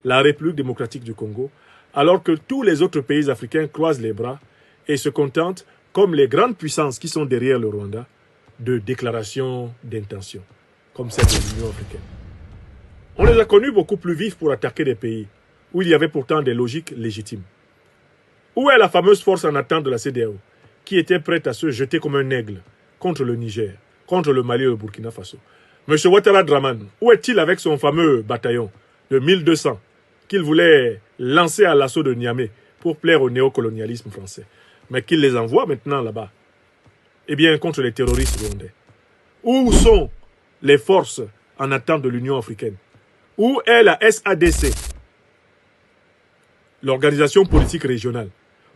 la République démocratique du Congo, alors que tous les autres pays africains croisent les bras et se contentent, comme les grandes puissances qui sont derrière le Rwanda, de déclarations d'intention, comme celle de l'Union africaine. On les a connus beaucoup plus vifs pour attaquer des pays où il y avait pourtant des logiques légitimes. Où est la fameuse force en attente de la CEDEAO, qui était prête à se jeter comme un aigle contre le Niger, contre le Mali et le Burkina Faso? M. Ouattara Draman, où est-il avec son fameux bataillon de 1200 qu'il voulait lancer à l'assaut de Niamey pour plaire au néocolonialisme français, mais qu'il les envoie maintenant là-bas? Eh bien, contre les terroristes rwandais. Où sont les forces en attente de l'Union africaine? Où est la SADC, l'organisation politique régionale?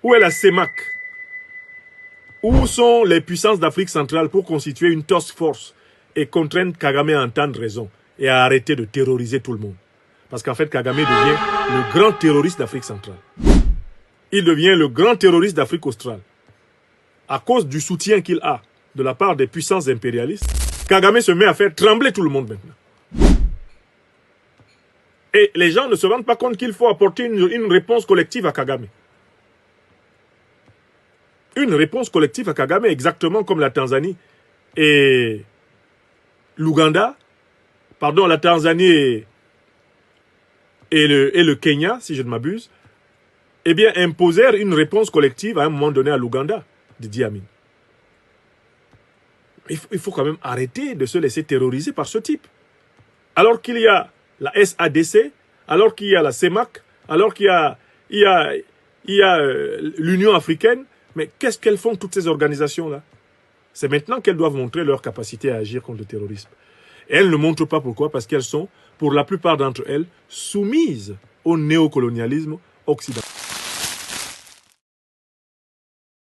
Où est la CEMAC? Où sont les puissances d'Afrique centrale pour constituer une task force et contraindre Kagame à entendre raison et à arrêter de terroriser tout le monde? Parce qu'en fait, Kagame devient le grand terroriste d'Afrique centrale. Il devient le grand terroriste d'Afrique australe. À cause du soutien qu'il a de la part des puissances impérialistes, Kagame se met à faire trembler tout le monde maintenant. Et les gens ne se rendent pas compte qu'il faut apporter une réponse collective à Kagame. Une réponse collective à Kagame, exactement comme la Tanzanie et l'Ouganda, pardon, la Tanzanie et le Kenya, si je ne m'abuse, eh bien, imposèrent une réponse collective à un moment donné à l'Ouganda, de Idi Amin. Il faut quand même arrêter de se laisser terroriser par ce type. Alors qu'il y a la SADC, alors qu'il y a la CEMAC, alors qu'il y a l'Union africaine, mais qu'est-ce qu'elles font toutes ces organisations-là? C'est maintenant qu'elles doivent montrer leur capacité à agir contre le terrorisme. Et elles ne montrent pas pourquoi, parce qu'elles sont, pour la plupart d'entre elles, soumises au néocolonialisme occidental.